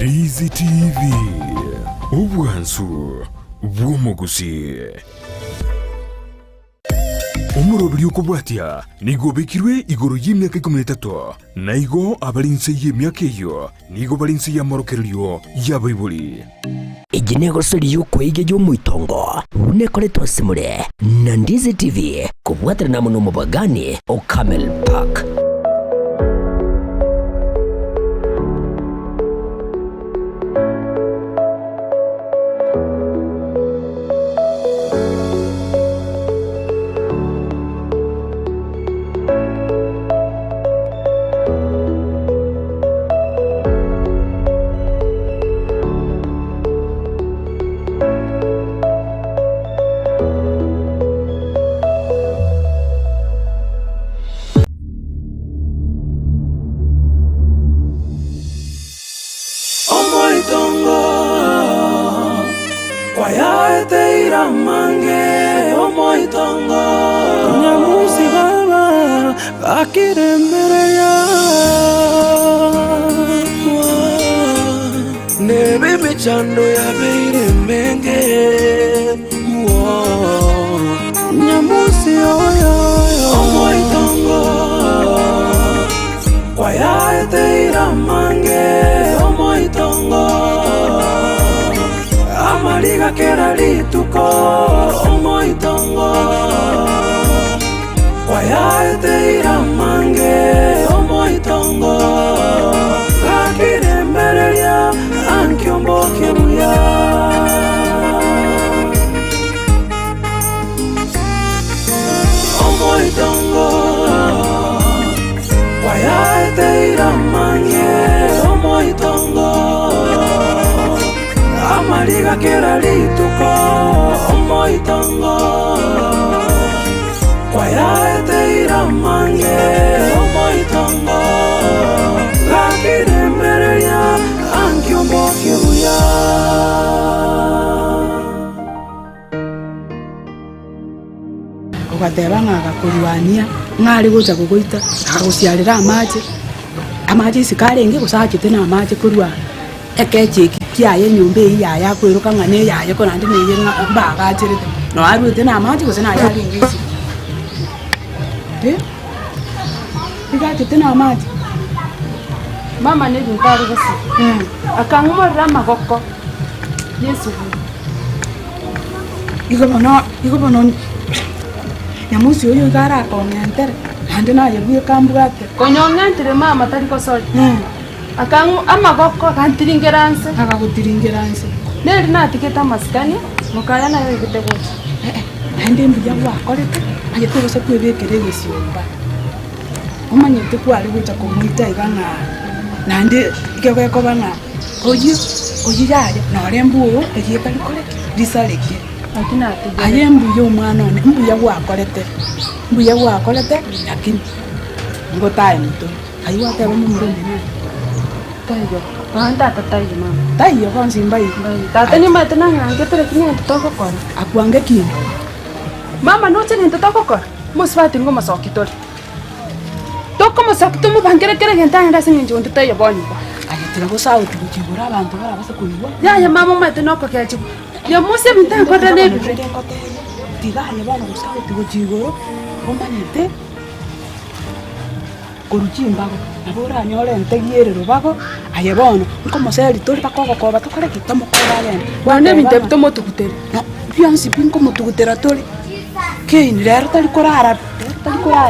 Ndizi TV Obwansu bw'Omugusii. Omurobiri okubwatya nigo bekirwe igoro y'imyaka 13 naigo abalinse y'emyaka eyo nigo balinse y'amorokereryo y'abaibuli. Iginego sori yuko ige y'Omoitongo unekoletwa simule na Ndizi TV kubwatira na muno mubagani o Camel Park. Omoitongo kwayaete iramange Omoitongo nyamusi baba akiremereya nebe mechando ya beiremenge nyamusi oyo Omoitongo kwayaete iramange Omoitongo amaliga kera lituko Omoitongo kwayaete iramange Omoitongo kakirembereria ankiomboke buya Omoitongo kwayaete iramange Omoitongo amaliga kera lituko Omoitongo kwayaete iramange Omoitongo kakirembereria ankiomboke buya ugateba ng'agakurwania ng'ari gocha kugoita aguciarira amaje isikarenge gusakite na amaje kurwa ekeche kiaye nyumbe yaya kwiruka ngane yaye ko nandi niye bagachirite no arute na amaje gusena yari ngisi igachite na amaje mama ne dutari gosi akangumorira magoko Yesu igo bono nyamusi oyo igara kongentere hande na yebuye kambwate konyongentere mama tari kosori akangu amagoko kantiringeranse akagutiringeranse neri natiketa maskani mukaya nayo igitegocha hande mbuya wakorete ayete gose kwebekere gesiomba omanyete kwari gocha komuita iganga nande igego bana oyi yaye nore mbuyo egikari koreke risaleke akina ati aye mbuyo umwana one mbuya wakorete lakini ngotaye mto ayi wate abo mumurende na tayo banda tatayo mama tayo konsi mbai tata ni mate na ngange tere kinye toko kora akwange kino mama no chene toko kora musfati ngo masokitori toko masokito mu bangere kere genta nda sinje ndu tayo boni ayetira go sauti kujibura abantu barabase kuyiwa ya mama mate noko kyachi ya muse binta kora ne tigaye bana go sauti kujigoro omanyete kuruchimbago nabura nyore ntegierero bago ayebono nkomoseri tori bakoko ko batokore kitamo ko bagende wane bintebto motukutere no byansi binko motugutera tori kein rero tari korara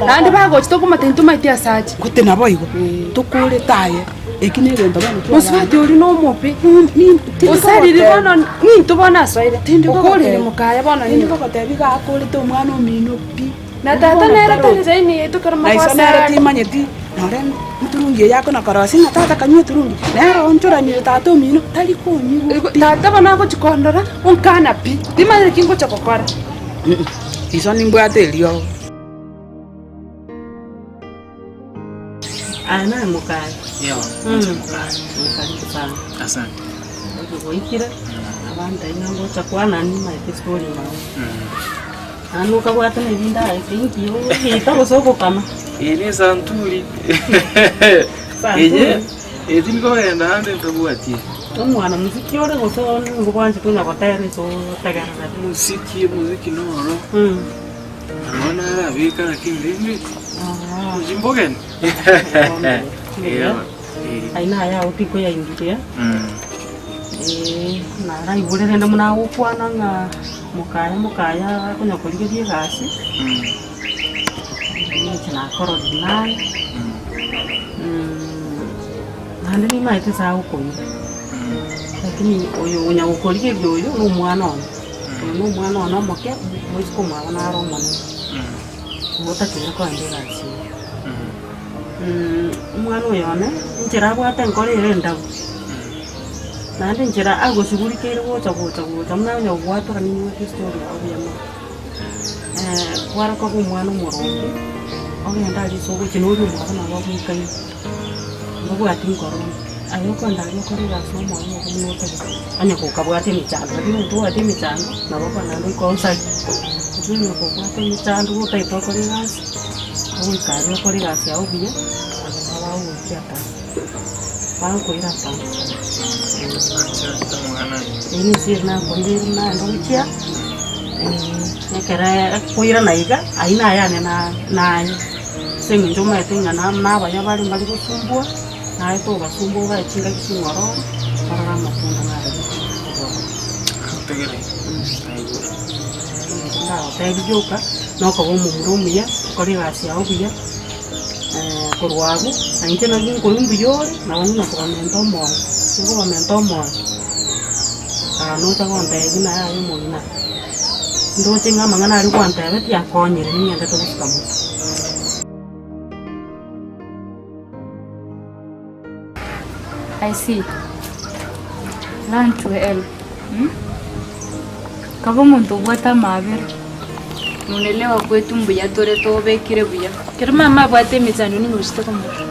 nandi bago chitoko matentu maitia sachi gute nabo igo tukure taye ekinere ndo bana muswati uri no mope usari ribono nintu bona soire ukuri mukaya bona ni bako tebiga akuri to mwana omino pi na tata nera tani zaini yetu karma kwa sana nera timanyeti naren mturungi yako na karasi na tata kanywe turungi nera onchora ni tata omino tali konyi tata bana ko chikondora onkana pi dimare kingo chakokora iso ni mbwate lio ana mukaya yo mukaya sana asante ugoikira abanda inango chakwana ni my story mao anuka bwata nebinda thank you ita soko kama ene santuri eje etingo enda hande tabwati Omwana muziki ore goso ngubanje kunya kotere so tagara. Muziki noro. Naona arabika lakini mimi. Mjimbogen. Aina ya utiko ya ingiria. Na rai bulere ndo muna ukwana nga mukaya kunya kuligerie gasi. Ni chana koro dinai. Nande ni maite sa ukoyi. Lakini oyo unya ukoligerie oyo no mwana ono. No mwana ono moke mwiko mwana aroma. Mota kira kwa ndera chi. Mwana oyo ne njira bwate nkorere ndabu. Nande njira agoshughulikire gocha muna nya bwate kanini wa story obiyama. Kwara ko mwana murongo. Ogenda ali sogo kinuru mwana wa mukai. Ngogo ati ngoro. Ayoko ndari ko rira so mwana ko munota. Anya ko kabwate ni changa ndi to ati ni changa na baba nando ko sai. Ndi ko bwate ni changa ko tai to ko rira. Ko ka ko rira sia obiya. Aba u kiata. Ba ko ira ta. Ini sirna kondir na ndochia. Nekera kuira naiga aina ya na sengi njoma etinga na banya bali mbali kusumbua na eto basumbua ba chinga kisingoro para matunda na Tegere. na tegi joka no ko mu murumia ko ri gasi au bia korwagu na intena ngi ko lumbu yore na wani na komento mo ngo komento mo no ta gon tegi na ya mo na ndo chinga mangana ari kwanta beti akonyere ni nyanda to kuskamu. I see. Learn to help. Kama muntu bwata mabere. Munelewa kwetu mbuya tore tobe kire buya. Kire mama bwate mitsano ni ngusitaka mutu.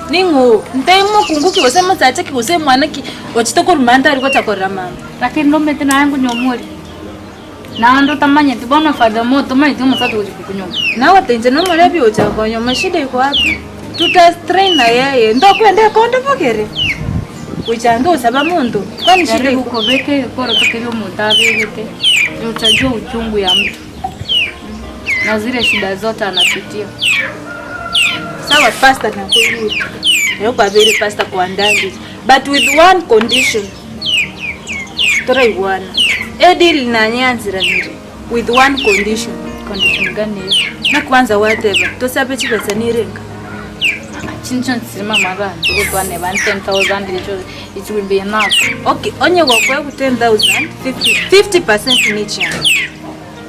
Ningo ntemo kunguki wasema tacha ki wasema mwana ki ochitoko rumanda ari kwatakora mama. Lakini ndo metena yangu nyomori. Na ndo tamanya tibona fadha moto mai tumo satu kujikunyoma. Na watenje no marabi ochakonyo mashida iko wapi? Tuta strain na yeye ndo kwende konde pokere. Uchando saba mundu. Kwani shida iko kobeke koro tukio mutabe yote. Utajua uchungu ya mtu. Na zile shida zote anapitia. Sawa pastor na kuyu. Leo kwa vile pastor kwa ndani. But with one condition. Tora iwana. Edil na nyanzira vile. With one condition. Condition gani? Na kwanza whatever. Tosabe chibesa nirenga. Chinchon sima mara. Tuko kwa ne 10,000 it will be enough. Okay, onye kwa kwa 10,000, 50% nicha.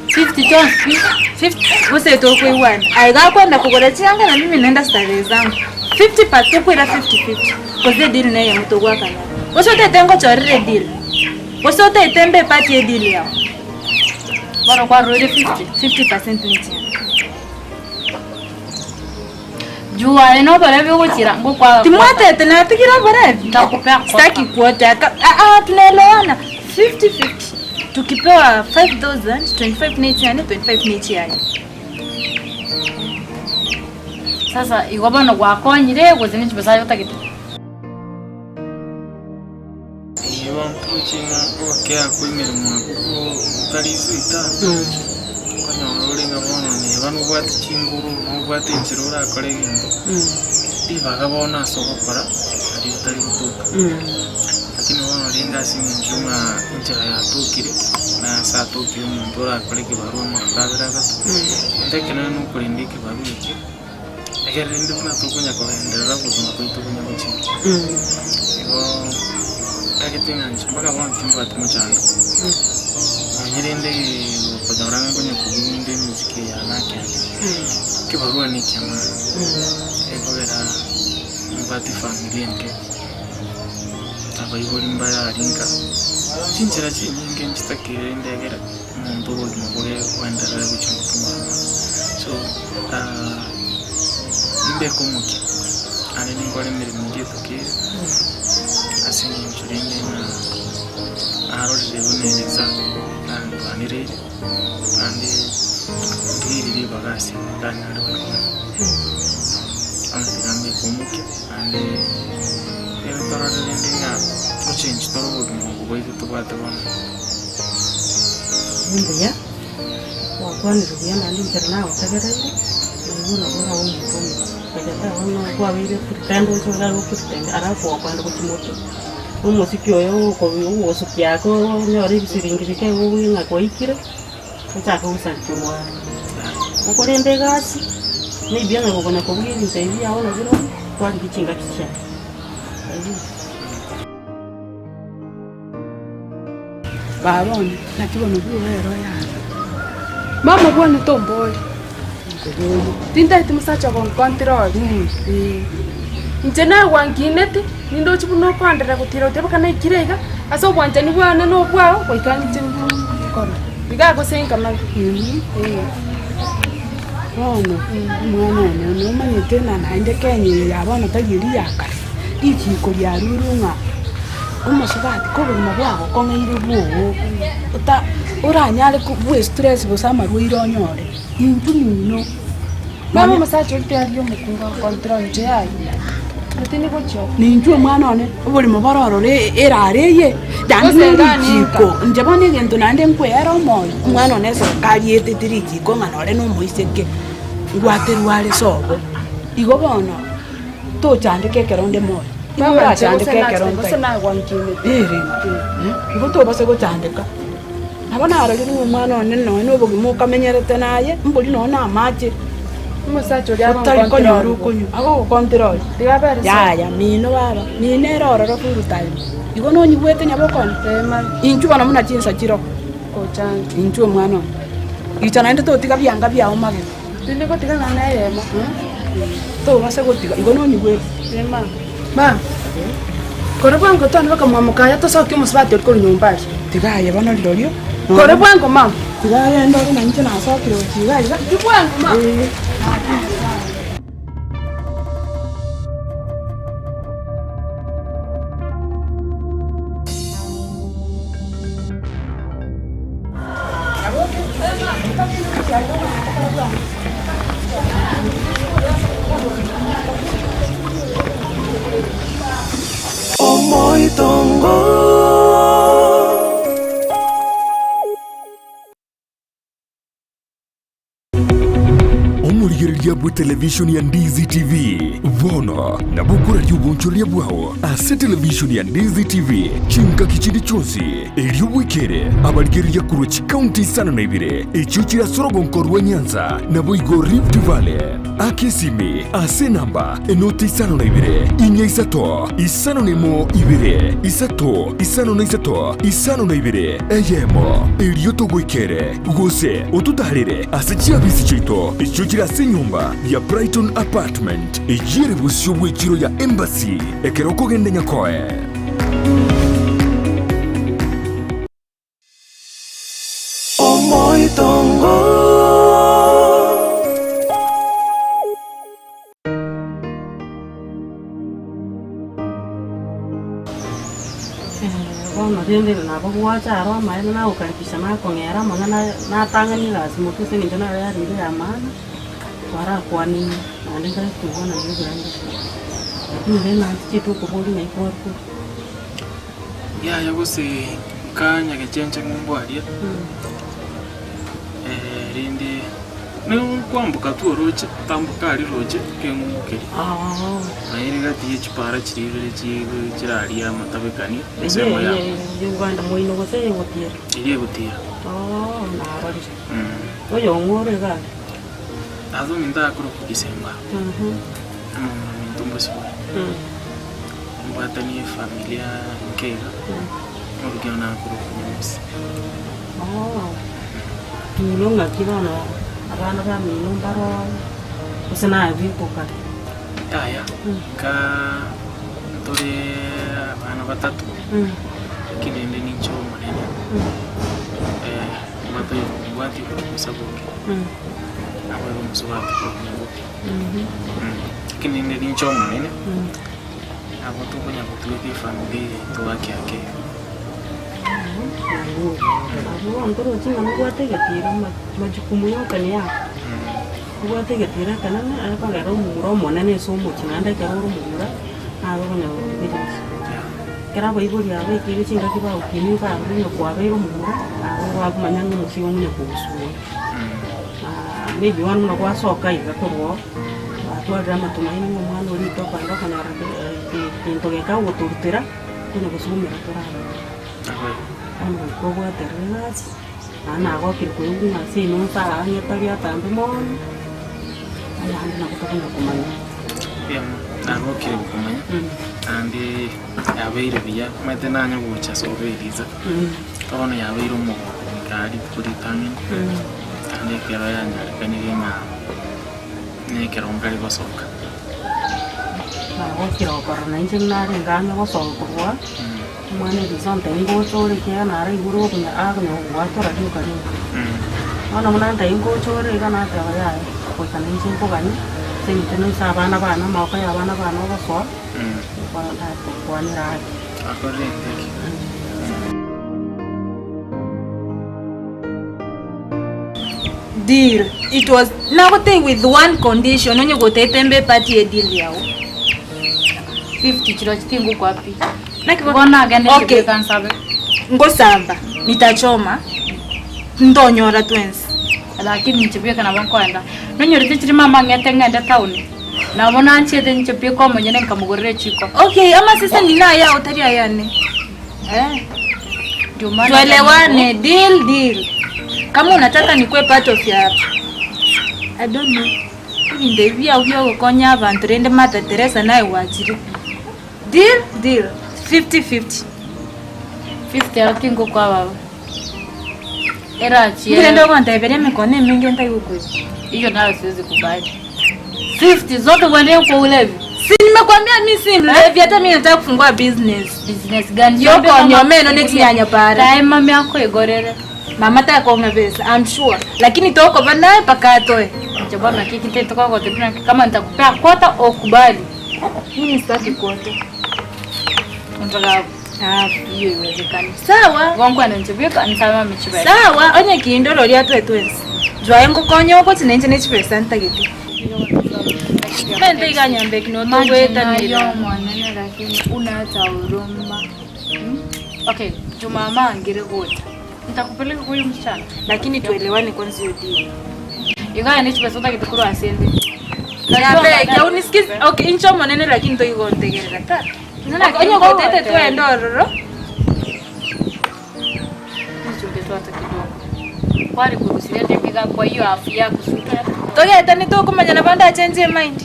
50 wose to kwa one. Aiga kwenda kugora changa na mimi naenda starehe zangu. 50% kwa 50-50. Koze deal na ya mtu kwa kana. Wose tengo chorire deal. Wose itembe pati deal yao. Bora kwa rode 50% nicha. Jua eno barabi ukira ngo kwa timwate tena tikira barabi takupea staki kuota tunaelewana 50-50 tukipewa 5,000 25 nichi yani 25 nichi yani sasa iwabano gwakonyire gozini chibasa yota kitu Iwa mpuchina okea kwimira mwakuko talizita Olinga bono ni banu bwati kinguru no bwati nchirura kolegendo divaga bona sokora ari utari gutuka lakini bono linda sinjuma nchira ya tukire na sa tukire umuntu ora kolege barua makabira gato ndekena no kulindike babiki egere ndi kuna tukunya ko endelera kuzuma kwitu kunya kuchi ego agetinga nchimbaga bono timba tumuchanda nyirinde kujoranga kwenye kubinde muziki ya nake kibarua ni kama ekobera mbati familia nke abayibori mbaya arinka cinchira cinyinge nchitakire ndegera muntu bogimogore wandara guchimutuma so mbe komuki ane ningore mbere mugiye tukire asini nchurinde na arorire boneza Nire andi ndiri bagasi kandi ariwe andi ngambe kumuke andi ebitora ndinga change toro mu boite to bata bana Mbuya wakwani rudia na ndi terna watagerere ngura ngura umutomo kagata wana kwa wire kutendo choga kutendo arafu wakwanda kuchimoto umusiki oyo ko usuki yako nyori bisiringirike uwinga kwa ikire utaka usanchumwa ukorende gasi maybe ana kubona ko bwiri ntayi yaona biro kwali kichinga kicha babone nakibona ubwero yana mama bwana tomboy tinda tumusacha kon control Njena wangineti nindo chibuno kwandira kutira uteba kana ikirega aso bwanja ni bwana no bwao kwaikani chingu kono biga ko senka ma mwana no manye tena naende kenye yabona tagiri yaka iki ko ya rurunga umusubati ko buma bwako kongeire bwo uta uranyale ku bwe stress busama rwironyore impumino mama masacho utari mukunga control je ayi Natini gocho. Ninjue mwana one ubuli mubaroro erareye dandiko njabone gento nande nkwera moyo mwana one serikali etetiriki ko nganore no muiseke ngwaterwale sobo igo bono to chandike keronde moyo mama chandike keronde bose na gwangine igo to base go chandika nabona arari ni mwana one no bogi mukamenyerete naye mbuli no na amaje Musacho ya konyo ago control ya mino baba mine roro furu time igo no nyibwete nyabokon inchu bana muna chinsa chiro ko chanti inchu mwana ichana ende to tiga byanga bya omage tinde ko tiga na yema to base go tiga igo no nyibwete ma kore bwango to nbaka mwamuka ya to soki musbati ko nyumba tiga ya bana lolio kore bwango mam tiga ya ndo na nche na soki tiga ya bwango mam Omoitongo. Omurigereria bwa television ya Ndizi TV vono na bukura ry'ubunchoria bwao ase television ya Ndizi TV chinka kichindi chonsi eriobwikere abarigereria kurochi county sana na ibire echo chira sorogonko rwa Nyanza na boigo Rift Valley akesimi ase namba enoti isano na ibire inya isato isano nemo ibire isato isano na isato isano na ibire eyemo erioto gwikere gose otutarire ase chiabisi chito echo chira se nyumba ya Brighton Apartment ejire busyo bwekiro ya Embassy ekeroko gende nyakoe Omoitongo. Bona dende na babuacha aro mai na ukaribisha na kongera mangana na tangani lazima tuse ni jana ya rile ya maana wara kwani na ndinga kuona ni grande ni rena chitu ko boli na ikorku ya gose kanya gechenche ngwaria rinde no kwambuka tu roche tambuka ari roche kengukeri na iri gati chipara chirire chirari amatabekani esemo ya Uganda moino gose yegotia iri gotia na bari oyo ngore ga azo minda akuru kukisemba ntumbo siwe mbatani familia nkega murugana akuru kunyosi nilonga kibano abana ba mino baro usana abikoka ya ka tore abana batatu kinende nicho manene mato wati kusabuki abo musubati kunyuki kinende nicho manene abo to kunya kutuki familia to wake yake abo ndoro chinga mugwate gatira majukumu yote ni yako mugwate gatira kana arapa garo muro monene so muchinanda garo mura abo kunya business kera baiburi abe kiri chinga kiba ukini ka runo kwa be rumura wa kumanyanga musio munye kusuo maybe wanu na kwa soka iga korwo atwa drama tumaini mu mwana uri to kwanda kana kinto geka guturutira kuno gusumira turana anu ko gwa terras ana go kirikuyu na sino sa anya taria tambe mon aya na kutoka kumanya pia nago kire kumanya andi yabeire biya mate nanya gucha soberiza tona yabeire mu ngari kuri tani andi kero yanya kani gina ne kero ngari gosoka nago kiro korona injinari nganya gosoka kwa mwana bizonte ngo chore ke na rai guru kunya agno wato radio kari ona mwana nda ngo chore kana ta ya ko kana injin ko gani senteno sabana bana mauka ya bana goso kwa ta kwa ni rai akore Deal. It was now thing with one condition. Onye go tembe party a deal yao. 50 kilo tingu kwa pi. Nakibona okay. Ngo samba. Nitachoma. Ndonyora twins. Lakini nchipia kana bankwenda. Nonyora tichiri mama ngete ngende town. Na mona nchete nchipia kwa mwenye nkamugorere chiko. Okay, ama sasa nina ya utaria yani. Tuelewane, deal. Kama unataka nikwe part of ya I don't know. Inde vya uyo konya abantu rende mata Teresa nae wachiri. Deal. 50-50. 50 akingo kwa baba. Era chie. Ndio kwa ndebere mekone mingi ntai huko. Hiyo nayo siwezi kubali. 50 zote uende kwa ulevi. Si nimekwambia mimi si mlevi hata mimi nataka kufungua business. Business gani? Yoko nyomeno neti nyanya pare. Tae mama yako igorere. Mama ta kwa pesa, I'm sure. Lakini toko banaye pakatoe. Njaba na kiki tete kwa tepina kama nitakupea kwata au kubali. Mimi sitaki kote. Unataka hiyo iwezekani. Sawa. Wangu ananchibika nisema michibai. Sawa, onye kindoro lya twetwensi. Jwa ngo konyo ko tinenje ne chipesa ntagiti. Mente iganyambe kinoto weta ni yo mwanene lakini unaacha huruma. Okay, Jumama angire gota. Nitakupeleka kwa msichana. Lakini tuelewane kwanza hiyo deal. Igaya ni chipesa utakitukuru asende. Ya unisikize. Okay, incho mwanene lakini to igo ntegerera tata. Nana onye go tete twendo roro. Nichungeto hata kidogo. Kwani kurusilia tepika kwa hiyo afya kusuta. Togeta ni to kumanya na banda change mind.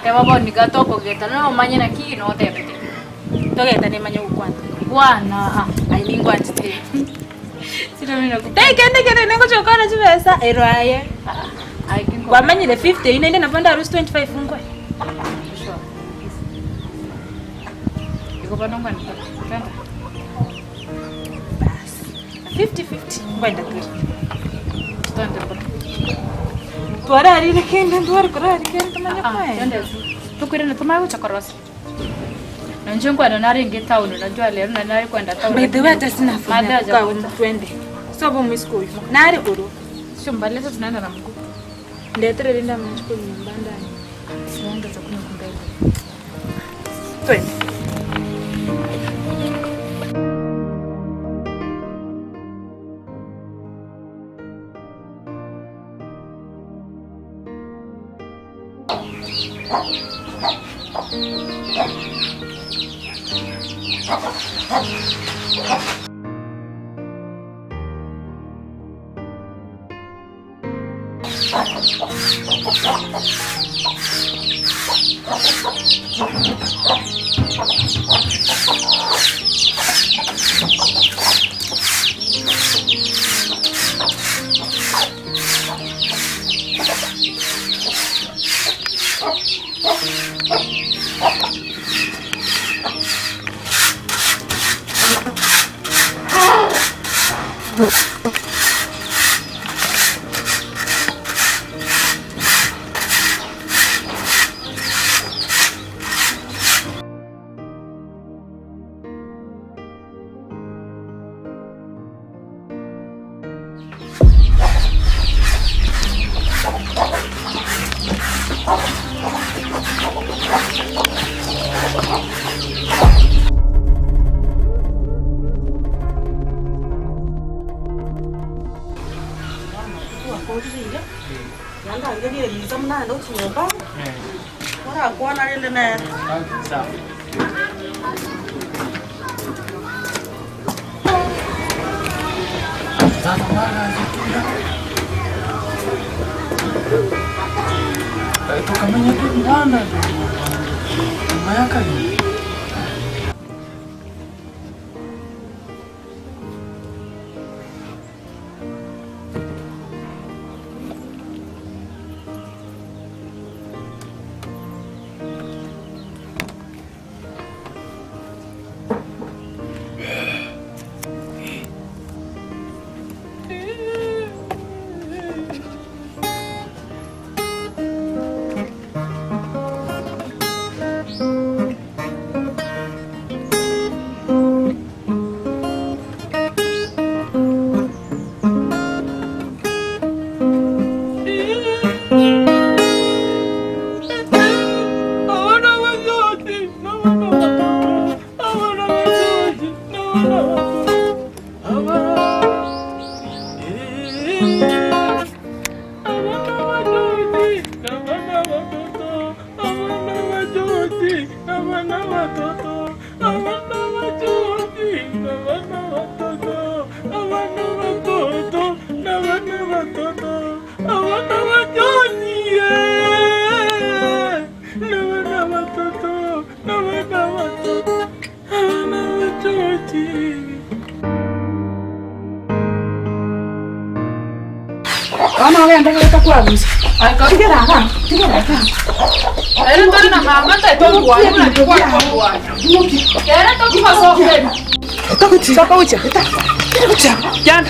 Te babo nigatoko geta no manya na kino tepete. Togeta ni manya ukwanda. Bwana ailingwa ntete. Sina mimi nakupa. Kende nengo chokana chipesa eroaye. Kwa manyile 50 inaenda na banda rusi 25 ngwe. Iko bado ngani? Kanda. Bas. 50-50 ngwenda tu. Tanda bado. Tuara ari nikende tuara kurari kende tamanya kwa. Tanda. Tukire na tumayo chakorosi. Na njengwa na nari nge town unajua leo na nari kwenda town. By the way hata sina funda kwa twende. Sobo mwisiko. Nari guru. Sio mbali sasa tunaenda na mguu. Ndetere linda mchiko nyumbanda. Sienda za kuna mbele. Twende. mama ndo chinyomba. Ora kuona ile na. Sawa. Sasa mwana zikunda. Tukamenya tu mwana. Mayaka ni. Mama wewe ndio kwa Gusii. Tigera hapa. Era tori na mama ta to kwa na kwa kwa. Era to kwa sofe. Toka ucha. Jana.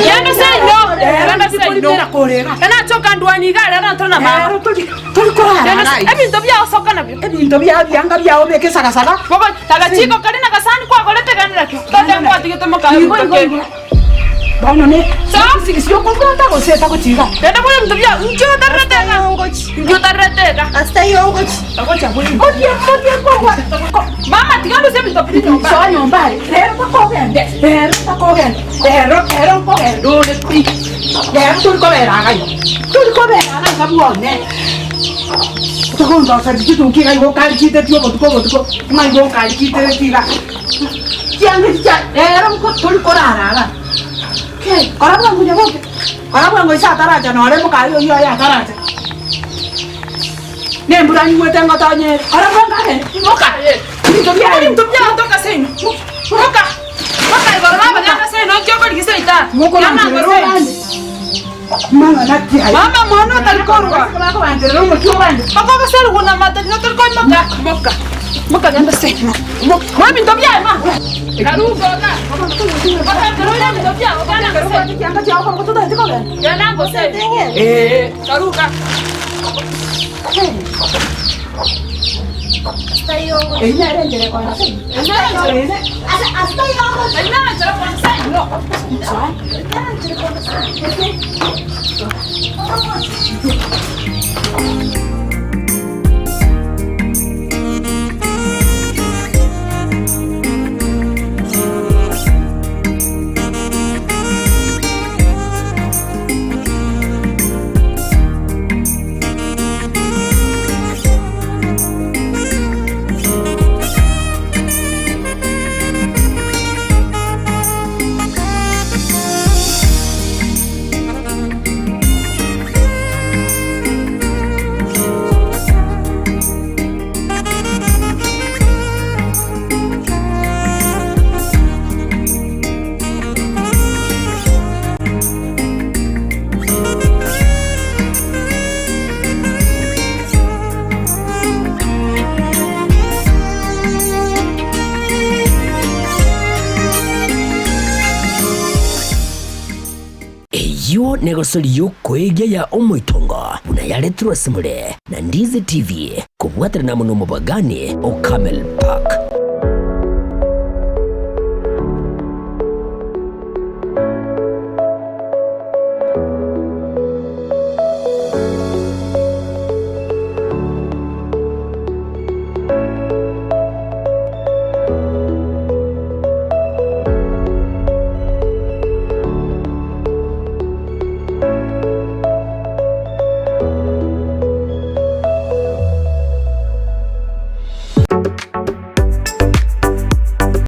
Jana sai no. Era na sai no. Era choka ndwani ga era to na mama. Tulikora. Ebinto bya soka na byo. Ebinto byanga byawo bekesaka saka. Boko tagachiko kali na kasani kwa kolete ganira kyo. Tata kwa tigete maka. Bano ne. Sio konta ko seta ko tiga. Tena bole mtubia njo tarateka ngochi. Njo tarateka. Hasta hiyo ngochi. Takocha bole. Ngochi kwa. Mama tigando sema mtopili nyumba. So nyumba. Pero ko gende. Pero ko gendo ne pri. Pero tu ko vera ga. Tu ko vera na kabuone. Tuko ndo sabi tu kinga yo kali kite tio botuko. Mai yo kali kite tiga. Kiangi cha. Pero ko tu ko rara. Ora bwangu nyaboke. Ora bwangu isa taraja no re mukayo yo ya taraja. Ne mbulani wete ngatanye. Ora bwangu ane. Moka. Mtubia toka senu. Moka. Moka igora mama nyanga senu njoko likisaita. Moko na ngoro. Mama nati ai. Mama mwana talikorwa. Bako bandero mo tuwande. Bako kaselu kuna mata no talikoi moka. Moka. Moka nyanga senu. Moka. Mami mtubia mama. Karuga ka. Baka karuga mtubia. Kianga chao kwa kutoka ndiko gani? Ya nango senu. Karuga. Hasta hiyo. Ina rende kwa nasi. Ina rende. Hasta hiyo. Ina rende kwa nasi. No. Ina rende kwa nasi. Yo negosori yukwigia ya Omoitongo buna yaletwa simule na Ndizi TV kubwatira na muno mubagani o Camel Park.